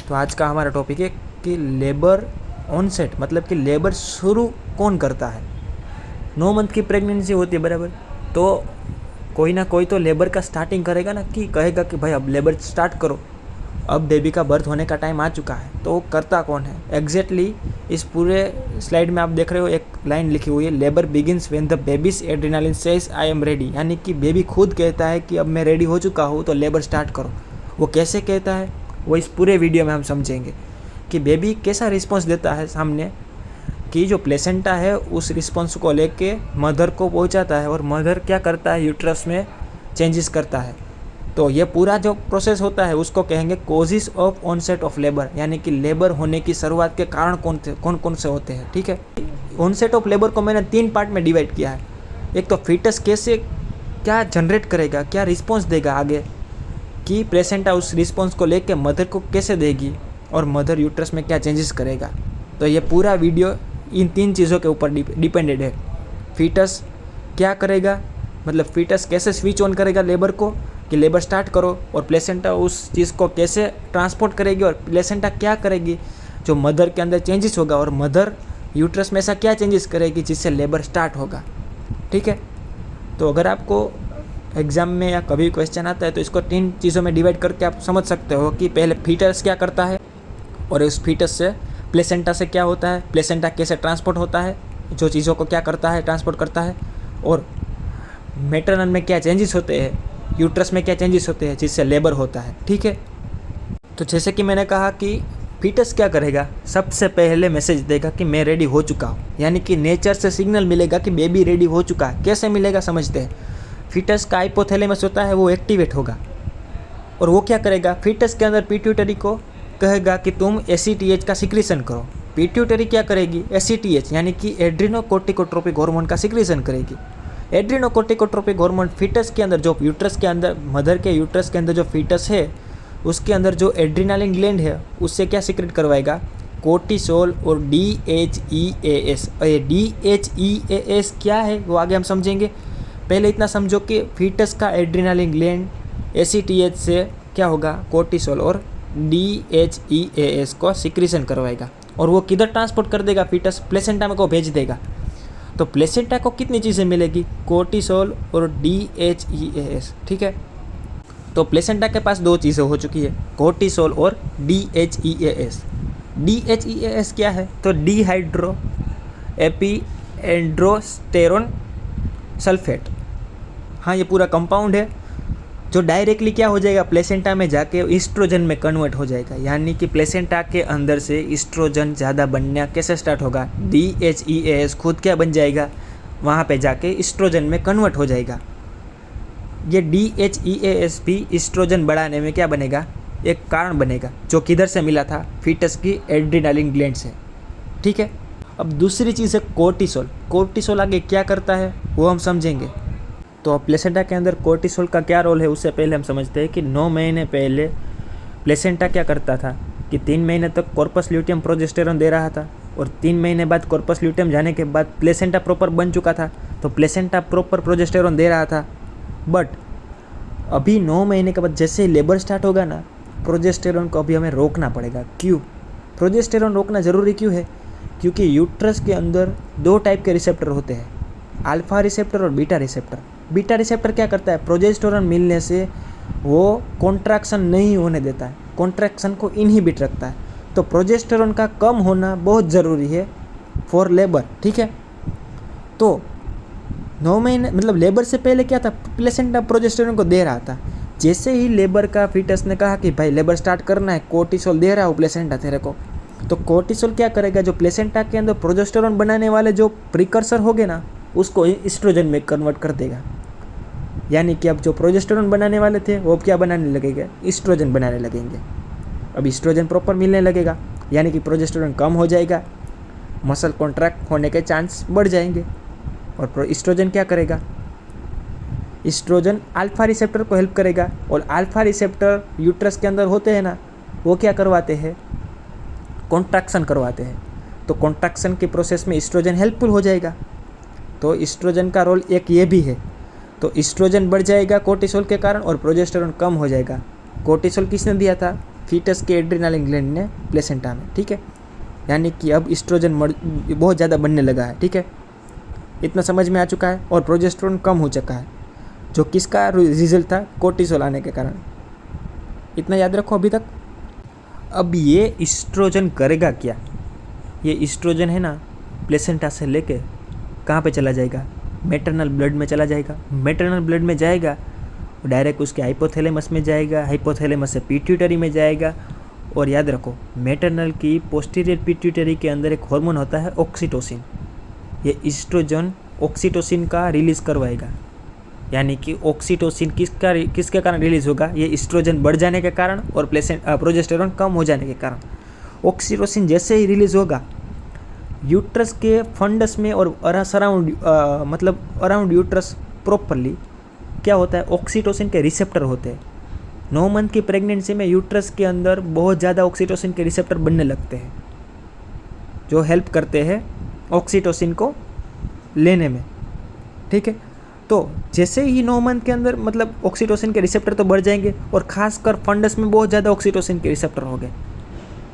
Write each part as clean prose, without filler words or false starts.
तो आज का हमारा टॉपिक है कि लेबर ऑनसेट मतलब कि लेबर शुरू कौन करता है। 9 मंथ की प्रेगनेंसी होती है बराबर, तो कोई ना कोई तो लेबर का स्टार्टिंग करेगा ना, कि कहेगा कि भाई अब लेबर स्टार्ट करो, अब बेबी का बर्थ होने का टाइम आ चुका है। तो करता कौन है एग्जैक्टली इस पूरे स्लाइड में आप देख रहे हो, एक लाइन लिखी हुई है, labour begins when the babies adrenaline says I am ready, यानी कि बेबी खुद कहता है कि अब मैं रेडी हो चुका हूँ तो लेबर स्टार्ट करो। वो कैसे कहता है वो इस पूरे वीडियो में हम समझेंगे कि बेबी कैसा रिस्पॉन्स देता है सामने, कि जो प्लेसेंटा है उस रिस्पॉन्स को लेके मदर को पहुंचाता है और मदर क्या करता है, यूट्रस में चेंजेस करता है। तो ये पूरा जो प्रोसेस होता है उसको कहेंगे causes of onset of labour, यानी कि लेबर होने की शुरुआत के कारण कौन कौन से होते हैं। ठीक है, ऑनसेट ऑफ लेबर को मैंने 3 पार्ट में डिवाइड किया है। एक तो फीटस कैसे क्या जनरेट करेगा, क्या रिस्पॉन्स देगा आगे, कि प्लेसेंटा उस रिस्पॉन्स को लेके मदर को कैसे देगी और मदर यूट्रस में क्या चेंजेस करेगा। तो ये पूरा वीडियो इन 3 चीज़ों के ऊपर डिपेंडेड है। फीटस क्या करेगा, मतलब फीटस कैसे स्विच ऑन करेगा लेबर को कि लेबर स्टार्ट करो, और प्लेसेंटा उस चीज़ को कैसे ट्रांसपोर्ट करेगी, और प्लेसेंटा क्या करेगी जो मदर के अंदर चेंजेस होगा, और मदर यूट्रस में ऐसा क्या चेंजेस करेगी जिससे लेबर स्टार्ट होगा। ठीक है, तो अगर आपको एग्ज़ाम में या कभी क्वेश्चन आता है तो इसको 3 चीज़ों में डिवाइड करके आप समझ सकते हो कि पहले फीटस क्या करता है, और उस फीटस से प्लेसेंटा से क्या होता है, प्लेसेंटा कैसे ट्रांसपोर्ट होता है, जो चीज़ों को क्या करता है ट्रांसपोर्ट करता है, और मैटरनल में क्या चेंजेस होते हैं, यूट्रस में क्या चेंजेस होते हैं जिससे लेबर होता है। ठीक है, तो जैसे कि मैंने कहा कि फीटस क्या करेगा, सबसे पहले मैसेज देगा कि मैं रेडी हो चुका हूँ, यानी कि नेचर से सिग्नल मिलेगा कि बेबी रेडी हो चुका है। कैसे मिलेगा समझते हैं। फीटस का हाइपोथैलेमस होता है वो एक्टिवेट होगा, और वो क्या करेगा, फीटस के अंदर पिट्यूटरी को कहेगा कि तुम एसीटीएच का सिक्रीशन करो। पिट्यूटरी क्या करेगी, एसीटीएच यानी कि एड्रीनोकोर्टिकोट्रोपिक हार्मोन का सिक्रीशन करेगी। एड्रीनोकोर्टिकोट्रोपिक हार्मोन फीटस के अंदर, जो यूट्रस के अंदर, मदर के यूट्रस के अंदर जो फीटस है उसके अंदर जो एड्रीनालिन ग्लैंड है उससे क्या सिक्रेट करवाएगा, कोर्टिसोल और DHEAS। ये DHEAS क्या है वो आगे हम समझेंगे। पहले इतना समझो कि फीटस का एड्रीनालिन ग्लैंड ACTH से क्या होगा, कोर्टिसोल और DHEAS को सिक्रीशन करवाएगा, और वो किधर ट्रांसपोर्ट कर देगा, फीटस प्लेसेंटा में को भेज देगा। तो प्लेसेंटा को कितनी चीज़ें मिलेगी, कोर्टिसोल और DHEAS। ठीक है, तो प्लेसेंटा के पास 2 चीज़ें हो चुकी है, कोर्टिसोल और DHEAS। DHEAS क्या है, तो डिहाइड्रो एपी एंड्रोस्टेरोन सल्फेट। हाँ, ये पूरा कंपाउंड है जो डायरेक्टली क्या हो जाएगा, प्लेसेंटा में जाके ईस्ट्रोजन में कन्वर्ट हो जाएगा, यानी कि प्लेसेंटा के अंदर से ईस्ट्रोजन ज़्यादा बनना कैसे स्टार्ट होगा, DHEAS खुद क्या बन जाएगा, वहाँ पे जाके ईस्ट्रोजन में कन्वर्ट हो जाएगा। ये DHEAS भी ईस्ट्रोजन बढ़ाने में क्या बनेगा, एक कारण बनेगा, जो किधर से मिला था, फीटस की एड्रीनालिन ग्लैंड से। ठीक है, अब दूसरी चीज़ है कोर्टिसोल। कोर्टिसोल आगे क्या करता है वो हम समझेंगे। तो प्लेसेंटा के अंदर कोर्टिसोल का क्या रोल है उससे पहले हम समझते हैं कि 9 महीने पहले प्लेसेंटा क्या करता था कि 3 महीने तक कॉर्पस ल्यूटियम प्रोजेस्टेरोन दे रहा था, और 3 महीने बाद कॉर्पस ल्यूटियम जाने के बाद प्लेसेंटा प्रॉपर बन चुका था, तो प्लेसेंटा प्रॉपर प्रोजेस्टेरोन दे रहा था। बट अभी 9 महीने के बाद जैसे ही लेबर स्टार्ट होगा ना, प्रोजेस्टेरोन को अभी हमें रोकना पड़ेगा। क्यों प्रोजेस्टेरोन रोकना ज़रूरी क्यों है, क्योंकि यूट्रस के अंदर 2 टाइप के रिसेप्टर होते हैं, अल्फा रिसेप्टर और बीटा रिसेप्टर। बीटा रिसेप्टर क्या करता है, प्रोजेस्टेरोन मिलने से वो कॉन्ट्रैक्शन नहीं होने देता है, कॉन्ट्रैक्शन को इनहिबिट रखता है। तो प्रोजेस्टेरोन का कम होना बहुत ज़रूरी है फॉर लेबर। ठीक है, तो 9 महीने मतलब लेबर से पहले क्या था, प्लेसेंटा प्रोजेस्टेरोन को दे रहा था। जैसे ही लेबर का फीटस ने कहा कि भाई लेबर स्टार्ट करना है, कोर्टिसोल दे रहा हूँ प्लेसेंटा तेरे को, तो कोर्टिसोल क्या करेगा, जो प्लेसेंटा के अंदर प्रोजेस्टेरोन बनाने वाले जो प्रिकर्सर होंगे ना उसको ईस्ट्रोजन में कन्वर्ट कर देगा। यानी कि अब जो प्रोजेस्टेरोन बनाने वाले थे वो अब क्या बनाने लगेंगे, ईस्ट्रोजन बनाने लगेंगे। अब ईस्ट्रोजन प्रॉपर मिलने लगेगा, यानी कि प्रोजेस्टेरोन कम हो जाएगा, मसल कॉन्ट्रैक्ट होने के चांस बढ़ जाएंगे। और ईस्ट्रोजन क्या करेगा, ईस्ट्रोजन अल्फा रिसेप्टर को हेल्प करेगा, और अल्फा रिसेप्टर यूट्रस के अंदर होते हैं ना, वो क्या करवाते हैं, कॉन्ट्रैक्शन करवाते हैं। तो कॉन्ट्रैक्शन के प्रोसेस में ईस्ट्रोजन हेल्पफुल हो जाएगा। तो ईस्ट्रोजन का रोल एक ये भी है। तो ईस्ट्रोजन बढ़ जाएगा कोर्टिसोल के कारण और प्रोजेस्टेरोन कम हो जाएगा। कोर्टिसोल किसने दिया था, फीटस के एड्रेनालिन ग्लैंड ने प्लेसेंटा में, ठीक है। यानी कि अब इस्ट्रोजन बहुत ज़्यादा बनने लगा है, ठीक है। इतना समझ में आ चुका है। और प्रोजेस्टेरोन कम हो चुका है, जो किसका रिजल्ट था, कोर्टिसोल आने के कारण। इतना याद रखो अभी तक। अब ये इस्ट्रोजन करेगा क्या? ये इस्ट्रोजन है ना, प्लेसेंटा से लेके कहाँ पे चला जाएगा? मैटरनल ब्लड में चला जाएगा। मैटरनल ब्लड में जाएगा, डायरेक्ट उसके हाइपोथैलेमस में जाएगा, हाइपोथैलेमस से पिट्यूटरी में जाएगा। और याद रखो, मैटरनल की पोस्टीरियर पिट्यूटरी के अंदर एक हार्मोन होता है ऑक्सीटोसिन। ये इस्ट्रोजन ऑक्सीटोसिन का रिलीज़ करवाएगा। यानी कि ऑक्सीटोसिन किसके कारण रिलीज़ होगा? ये इस्ट्रोजन बढ़ जाने के कारण और प्रोजेस्टेरोन कम हो जाने के कारण। ऑक्सीटोसिन जैसे ही रिलीज़ होगा, यूट्रस के फंडस में और अराउंड यूट्रस प्रॉपरली क्या होता है, ऑक्सीटोसिन के रिसेप्टर होते हैं। 9 मंथ की प्रेगनेंसी में यूट्रस के अंदर बहुत ज़्यादा ऑक्सीटोसिन के रिसेप्टर बनने लगते हैं, जो हेल्प करते हैं ऑक्सीटोसिन को लेने में, ठीक है। तो जैसे ही 9 मंथ के अंदर मतलब ऑक्सीटोसिन के रिसेप्टर तो बढ़ जाएंगे, और ख़ासकर फंडस में बहुत ज़्यादा ऑक्सीटोसिन के रिसेप्टर हो गए,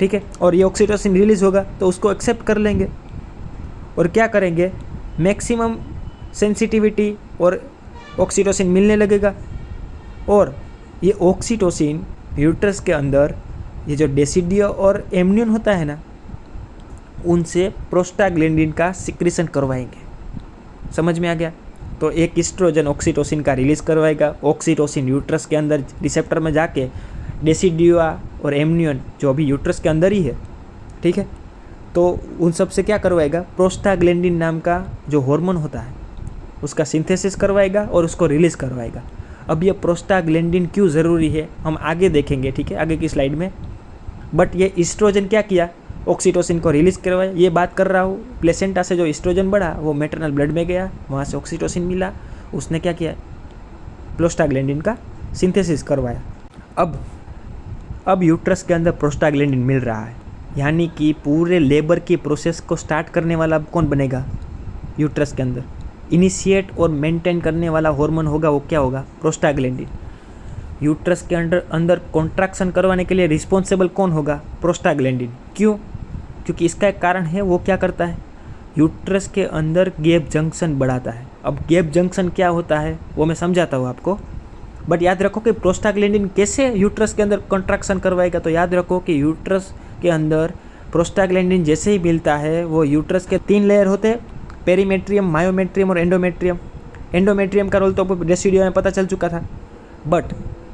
ठीक है। और ये ऑक्सीटोसिन रिलीज़ होगा तो उसको एक्सेप्ट कर लेंगे और क्या करेंगे, मैक्सिमम सेंसिटिविटी और ऑक्सीटोसिन मिलने लगेगा। और ये ऑक्सीटोसिन यूट्रस के अंदर ये जो डेसिडियो और एम्नियन होता है ना, उनसे प्रोस्टाग्लैंडिन का सिक्रीशन करवाएंगे। समझ में आ गया? तो एक इस्ट्रोजन ऑक्सीटोसिन का रिलीज़ करवाएगा। ऑक्सीटोसिन यूट्रस के अंदर रिसेप्टर में जाके डेसिडिया और एम्नियन जो अभी यूट्रस के अंदर ही है, ठीक है, तो उन सब से क्या करवाएगा, प्रोस्टाग्लैंडिन नाम का जो हार्मोन होता है उसका सिंथेसिस करवाएगा और उसको रिलीज़ करवाएगा। अब ये प्रोस्टाग्लैंडिन क्यों ज़रूरी है हम आगे देखेंगे, ठीक है, आगे की स्लाइड में। बट ये इस्ट्रोजन क्या किया, ऑक्सीटोसिन को रिलीज़ करवाया। ये बात कर रहा हूँ, प्लेसेंटा से जो इस्ट्रोजन बढ़ा वो मैटरनल ब्लड में गया, वहाँ से ऑक्सीटोसिन मिला, उसने क्या किया, प्रोस्टाग्लैंडिन का सिंथेसिस करवाया। अब यूट्रस के अंदर प्रोस्टाग्लैंडिन मिल रहा है, यानी कि पूरे लेबर की प्रोसेस को स्टार्ट करने वाला अब कौन बनेगा, यूट्रस के अंदर इनिशिएट और मेंटेन करने वाला हार्मोन होगा, वो क्या होगा, प्रोस्टाग्लैंडिन। यूट्रस के अंदर कॉन्ट्रैक्शन करवाने के लिए रिस्पॉन्सिबल कौन होगा, प्रोस्टाग्लैंडिन। क्यों? क्योंकि इसका एक कारण है, वो क्या करता है, यूट्रस के अंदर गैप जंक्शन बढ़ाता है। अब गैप जंक्शन क्या होता है वो मैं समझाता हूँ आपको, बट याद रखो कि प्रोस्टाग्लैंडिन कैसे यूट्रस के अंदर कॉन्ट्रैक्शन करवाएगा। तो याद रखो कि यूट्रस के अंदर प्रोस्टाग्लैंडिन जैसे ही मिलता है, वो यूट्रस के 3 लेयर होते हैं, पेरीमेट्रियम, मायोमेट्रियम और एंडोमेट्रियम। एंडोमेट्रियम का रोल तो रेसिडियो में पता चल चुका था, बट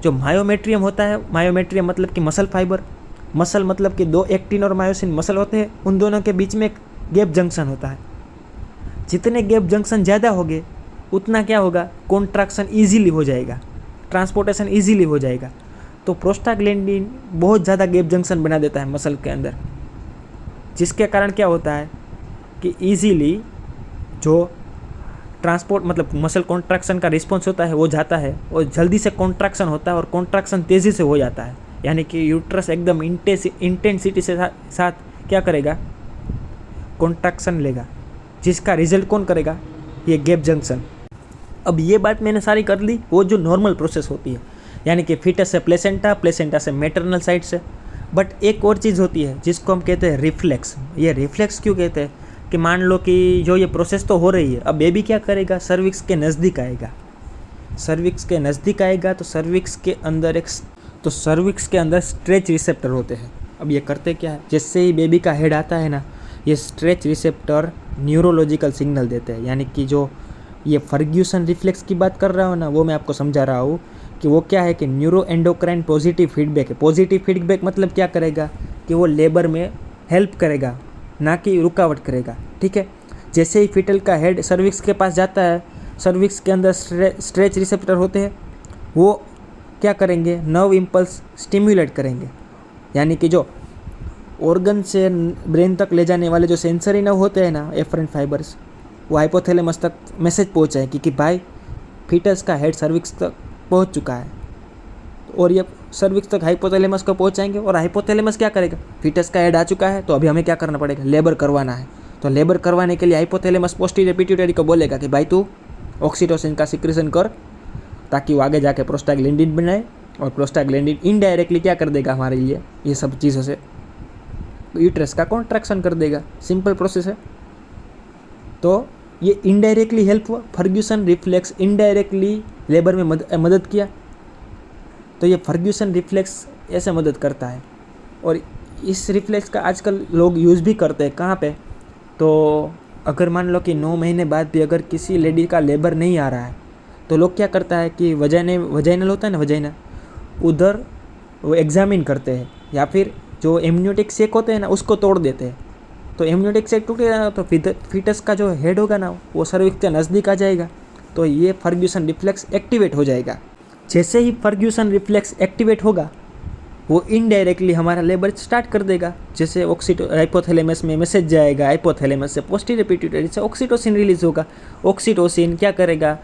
जो मायोमेट्रियम होता है, मायोमेट्रियम मतलब कि मसल फाइबर, मसल मतलब कि 2 एक्टिन और मायोसिन मसल होते हैं, उन दोनों के बीच में एक गैप जंक्शन होता है। जितने गैप जंक्शन ज़्यादा होंगे उतना क्या होगा, कॉन्ट्रैक्शन ईजीली हो जाएगा, ट्रांसपोर्टेशन ईजीली हो जाएगा। तो प्रोस्टाग्लैंडिन बहुत ज़्यादा गैप जंक्शन बना देता है मसल के अंदर, जिसके कारण क्या होता है कि ईजीली जो ट्रांसपोर्ट मतलब मसल कॉन्ट्रैक्शन का रिस्पॉन्स होता है वो जाता है, और जल्दी से कॉन्ट्रैक्शन होता है, और कॉन्ट्रैक्शन तेज़ी से हो जाता है। यानी कि यूट्रस एकदम इंटेंसिटी से साथ क्या करेगा, कॉन्ट्रैक्शन लेगा, जिसका रिजल्ट कौन करेगा, ये गैप जंक्शन। अब ये बात मैंने सारी कर ली, वो जो नॉर्मल प्रोसेस होती है, यानी कि फीटस से प्लेसेंटा, प्लेसेंटा से मैटरनल साइड से। बट एक और चीज़ होती है जिसको हम कहते हैं रिफ्लेक्स। ये रिफ्लेक्स क्यों कहते हैं कि मान लो कि जो ये प्रोसेस तो हो रही है, अब बेबी क्या करेगा, सर्विक्स के नज़दीक आएगा। सर्विक्स के नज़दीक आएगा तो सर्विक्स के अंदर स्ट्रेच रिसेप्टर होते हैं। अब ये करते क्या है, जैसे ही बेबी का हेड आता है ना, ये स्ट्रेच रिसेप्टर न्यूरोलॉजिकल सिग्नल देते हैं। यानी कि जो ये फर्ग्यूसन रिफ्लेक्स की बात कर रहा हूँ ना, वो मैं आपको समझा रहा हूँ कि वो क्या है कि न्यूरो एंडोक्राइन पॉजिटिव फीडबैक है। पॉजिटिव फीडबैक मतलब क्या करेगा कि वो लेबर में हेल्प करेगा, ना कि रुकावट करेगा, ठीक है। जैसे ही फीटल का हेड सर्विक्स के पास जाता है, सर्विक्स के अंदर स्ट्रेच रिसेप्टर होते हैं, वो क्या करेंगे, नर्व इम्पल्स स्टिम्युलेट करेंगे। यानी कि जो ऑर्गन से ब्रेन तक ले जाने वाले जो सेंसरी नर्व होते हैं ना, एफरेंट फाइबर्स, वो हाइपोथैलेमस तक मैसेज पहुँचाएंगे कि भाई फीटस का हेड सर्विक्स तक पहुँच चुका है, और ये सर्विक्स तक हाइपोथैलेमस को पहुँचाएंगे। और हाइपोथैलेमस क्या करेगा, फीटस का हेड आ चुका है तो अभी हमें क्या करना पड़ेगा, लेबर करवाना है। तो लेबर करवाने के लिए हाइपोथैलेमस पोस्टीरियर पिट्यूटरी को बोलेगा कि भाई तू ऑक्सीटोसिन का सिक्रीशन कर, ताकि वो आगे जाके प्रोस्टाग्लैंडिन बनाए और प्रोस्टाग्लैंडिन इनडायरेक्टली क्या कर देगा हमारे लिए, ये सब चीज़ों से यूट्रस का कॉन्ट्रैक्शन कर देगा। सिंपल प्रोसेस है। तो ये इनडायरेक्टली हेल्प हुआ। फर्ग्यूसन रिफ्लेक्स इनडायरेक्टली लेबर में मदद किया। तो ये फर्ग्यूसन रिफ्लेक्स ऐसे मदद करता है। और इस रिफ्लेक्स का आजकल लोग यूज़ भी करते हैं। कहाँ पे? तो अगर मान लो कि 9 महीने बाद भी अगर किसी लेडी का लेबर नहीं आ रहा है तो लोग क्या करता है कि वजाइनल होता है ना, वजाइना, उधर वो एग्जामिन करते हैं, या फिर जो एमनियोटिक सेक होते हैं ना उसको तोड़ देते हैं। तो एमनियोटिक सेक टूटेगा तो फीटस का जो हेड होगा ना वो सर्विक्स के नज़दीक आ जाएगा। तो ये फर्ग्यूसन रिफ्लेक्स एक्टिवेट हो जाएगा। जैसे ही फर्ग्यूसन रिफ्लेक्स एक्टिवेट होगा वो इनडायरेक्टली हमारा लेबर स्टार्ट कर देगा। जैसे हाइपोथैलेमस में मैसेज जाएगा, हाइपोथैलेमस से पोस्टीरियर पिट्यूटरी से ऑक्सीटोसिन रिलीज होगा। ऑक्सीटोसिन क्या करेगा?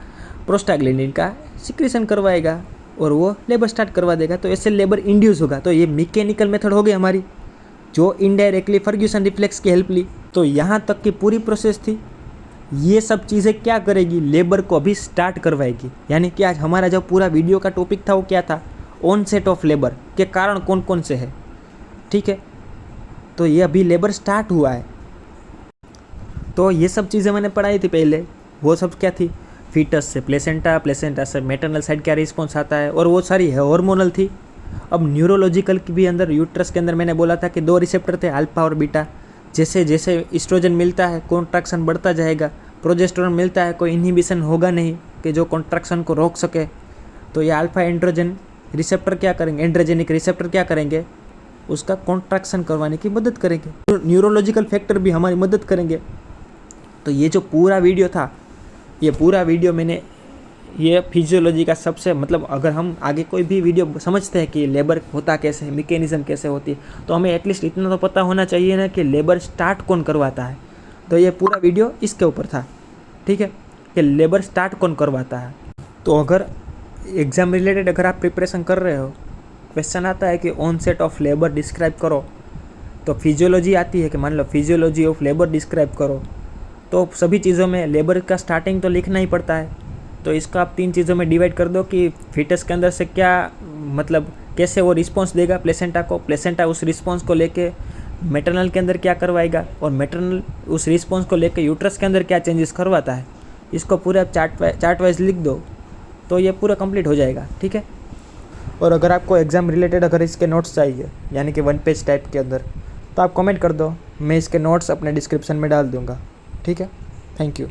प्रोस्टाग्लैंडिन का सिक्रीशन करवाएगा और वो लेबर स्टार्ट करवा देगा। तो ऐसे लेबर इंड्यूस होगा। तो ये मैकेनिकल मेथड हो गई हमारी, जो इनडायरेक्टली फर्ग्यूसन रिफ्लेक्स की हेल्प ली। तो यहाँ तक की पूरी प्रोसेस थी। ये सब चीज़ें क्या करेगी? लेबर को अभी स्टार्ट करवाएगी। यानी कि आज हमारा जो पूरा वीडियो का टॉपिक था वो क्या था? ऑनसेट ऑफ लेबर के कारण कौन कौन से है। ठीक है, तो ये अभी लेबर स्टार्ट हुआ है। तो ये सब चीज़ें मैंने पढ़ाई थी पहले। वो सब क्या थी? फीटस से प्लेसेंटा, प्लेसेंटा से मैटरनल साइड क्या रिस्पॉन्स आता है, और वो सारी हार्मोनल थी। अब न्यूरोलॉजिकल की भी अंदर यूट्रस के अंदर मैंने बोला था कि 2 रिसेप्टर थे, अल्फा और बीटा। जैसे जैसे एस्ट्रोजन मिलता है कॉन्ट्रैक्शन बढ़ता जाएगा, प्रोजेस्टेरोन मिलता है कोई इनहिबिशन होगा नहीं कि जो कॉन्ट्रैक्शन को रोक सके। तो ये अल्फा एंड्रोजन रिसेप्टर क्या करेंगे, एंड्रोजेनिक रिसेप्टर क्या करेंगे? उसका कॉन्ट्रैक्शन करवाने की मदद करेंगे। तो न्यूरोलॉजिकल फैक्टर भी हमारी मदद करेंगे। तो ये जो पूरा वीडियो था, ये पूरा वीडियो मैंने ये फिजियोलॉजी का सबसे मतलब अगर हम आगे कोई भी वीडियो समझते हैं कि लेबर होता कैसे है, मैकेनिज्म कैसे होती है, तो हमें एटलीस्ट इतना तो पता होना चाहिए ना कि लेबर स्टार्ट कौन करवाता है। तो ये पूरा वीडियो इसके ऊपर था। ठीक है, कि लेबर स्टार्ट कौन करवाता है। तो अगर एग्ज़ाम रिलेटेड अगर आप प्रिपरेशन कर रहे हो, क्वेश्चन आता है कि ऑनसेट ऑफ लेबर डिस्क्राइब करो, तो फिजियोलॉजी आती है कि मान लो फिजियोलॉजी ऑफ लेबर डिस्क्राइब करो, तो सभी चीज़ों में लेबर का स्टार्टिंग तो लिखना ही पड़ता है। तो इसका आप 3 चीज़ों में डिवाइड कर दो कि फीटस के अंदर से क्या मतलब कैसे वो रिस्पॉन्स देगा प्लेसेंटा को, प्लेसेंटा उस रिस्पॉन्स को लेके मैटरनल के अंदर क्या करवाएगा, और मैटरनल उस रिस्पॉन्स को लेके यूट्रस के अंदर क्या चेंजेस करवाता है। इसको पूरा चार्ट वाइज लिख दो तो ये पूरा कंप्लीट हो जाएगा। ठीक है, और अगर आपको एग्ज़ाम रिलेटेड अगर इसके नोट्स चाहिए यानी कि 1 पेज टाइप के अंदर, तो आप कमेंट कर दो, मैं इसके नोट्स अपने डिस्क्रिप्शन में डाल दूँगा। ठीक है, थैंक यू।